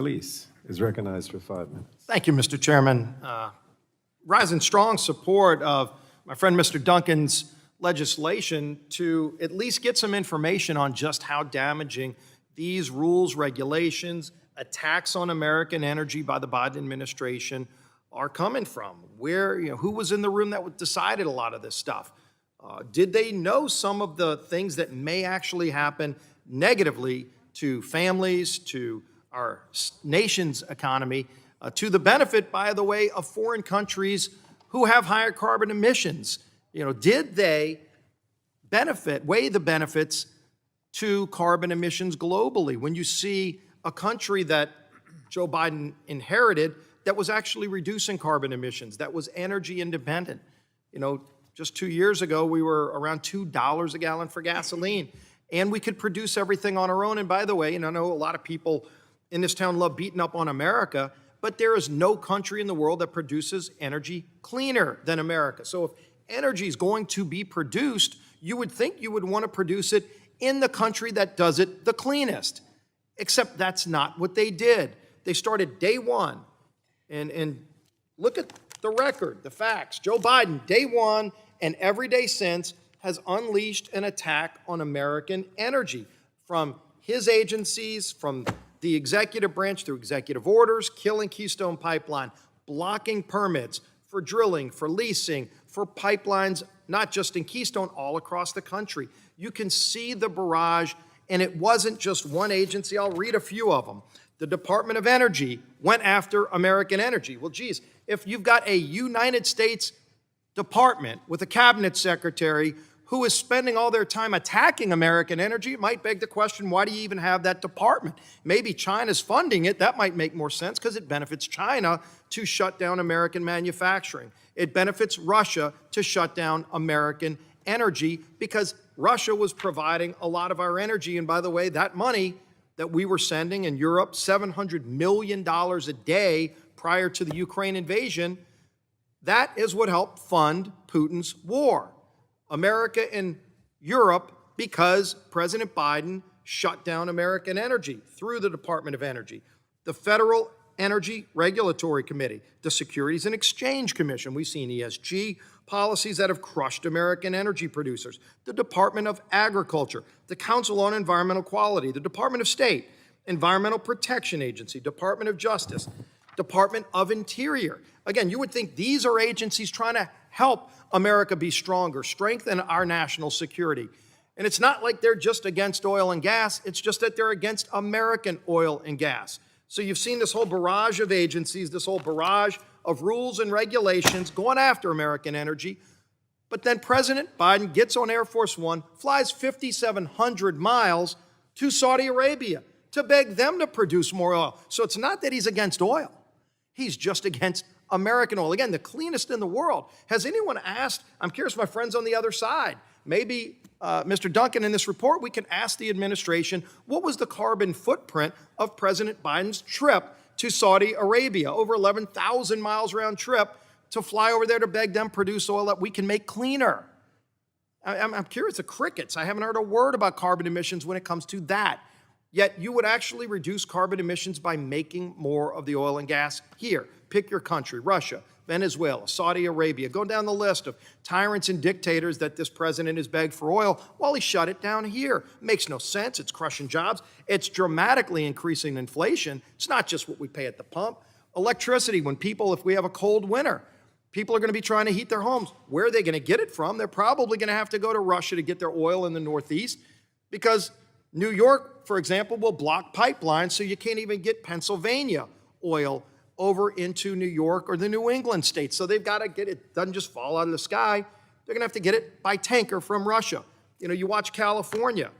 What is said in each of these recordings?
Scalise is recognized for 5 minutes. Thank you, Mr. Chairman. Rise in strong support of my friend Mr. Duncan's legislation to at least get some information on just how damaging these rules, regulations, attacks on American energy by the Biden administration are coming from. Who was in the room that decided a lot of this stuff? Did they know some of the things that may actually happen negatively to families, to our nation's economy, to the benefit, by the way, of foreign countries who have higher carbon emissions? Did they weigh the benefits to carbon emissions globally? When you see a country that Joe Biden inherited that was actually reducing carbon emissions, that was energy independent. Just 2 years ago, we were around $2 a gallon for gasoline, and we could produce everything on our own. And by the way, I know a lot of people in this town love beating up on America, but there is no country in the world that produces energy cleaner than America. So if energy is going to be produced, you would think you would want to produce it in the country that does it the cleanest. Except that's not what they did. They started day one, and look at the record, the facts. Joe Biden, day one and every day since, has unleashed an attack on American energy from his agencies, from the executive branch through executive orders, killing Keystone Pipeline, blocking permits for drilling, for leasing, for pipelines, not just in Keystone, all across the country. You can see the barrage, and it wasn't just one agency. I'll read a few of them. The Department of Energy went after American energy. Well, geez, if you've got a United States department with a cabinet secretary who is spending all their time attacking American energy, it might beg the question, why do you even have that department? Maybe China's funding it. That might make more sense because it benefits China to shut down American manufacturing. It benefits Russia to shut down American energy because Russia was providing a lot of our energy. And by the way, that money that we were sending in Europe, $700 million a day prior to the Ukraine invasion, that is what helped fund Putin's war. America and Europe, because President Biden shut down American energy through the Department of Energy, the Federal Energy Regulatory Committee, the Securities and Exchange Commission. We've seen ESG policies that have crushed American energy producers, the Department of Agriculture, the Council on Environmental Quality, the Department of State, Environmental Protection Agency, Department of Justice, Department of Interior. Again, you would think these are agencies trying to help America be stronger, strengthen our national security. And it's not like they're just against oil and gas, it's just that they're against American oil and gas. So you've seen this whole barrage of agencies, this whole barrage of rules and regulations going after American energy. But then President Biden gets on Air Force One, flies 5,700 miles to Saudi Arabia to beg them to produce more oil. So it's not that he's against oil. He's just against American oil. Again, the cleanest in the world. Has anyone asked, I'm curious, my friends on the other side, maybe Mr. Duncan, in this report, we can ask the administration, what was the carbon footprint of President Biden's trip to Saudi Arabia? Over 11,000 miles round trip to fly over there to beg them produce oil that we can make cleaner. I'm curious, the crickets. I haven't heard a word about carbon emissions when it comes to that. Yet you would actually reduce carbon emissions by making more of the oil and gas here. Pick your country, Russia, Venezuela, Saudi Arabia. Go down the list of tyrants and dictators that this president has begged for oil while he shut it down here. Makes no sense. It's crushing jobs. It's dramatically increasing inflation. It's not just what we pay at the pump. Electricity, if we have a cold winter, people are going to be trying to heat their homes. Where are they going to get it from? They're probably going to have to go to Russia to get their oil in the Northeast because New York, for example, will block pipelines so you can't even get Pennsylvania oil over into New York or the New England states. So they've got to get it, doesn't just fall out of the sky. They're going to have to get it by tanker from Russia. You watch California,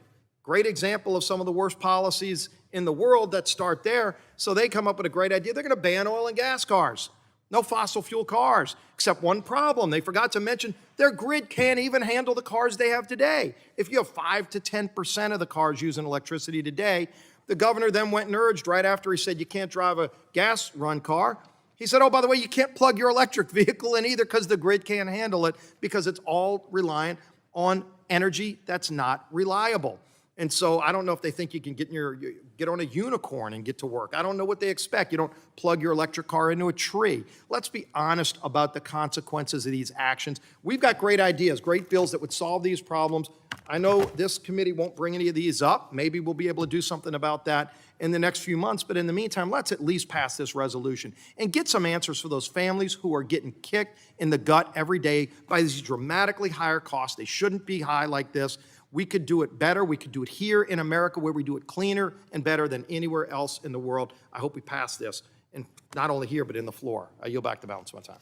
great example of some of the worst policies in the world that start there. So they come up with a great idea. They're going to ban oil and gas cars. No fossil fuel cars, except one problem. They forgot to mention their grid can't even handle the cars they have today. If you have 5 to 10% of the cars using electricity today, the governor then went and urged right after he said you can't drive a gas-run car. He said, oh, by the way, you can't plug your electric vehicle in either because the grid can't handle it because it's all reliant on energy that's not reliable. And so I don't know if they think you can get on a unicorn and get to work. I don't know what they expect. You don't plug your electric car into a tree. Let's be honest about the consequences of these actions. We've got great ideas, great bills that would solve these problems. I know this committee won't bring any of these up. Maybe we'll be able to do something about that in the next few months. But in the meantime, let's at least pass this resolution and get some answers for those families who are getting kicked in the gut every day by these dramatically higher costs. They shouldn't be high like this. We could do it better. We could do it here in America where we do it cleaner and better than anywhere else in the world. I hope we pass this, and not only here, but in the floor. I yield back the balance of my time.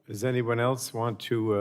Does anyone else want to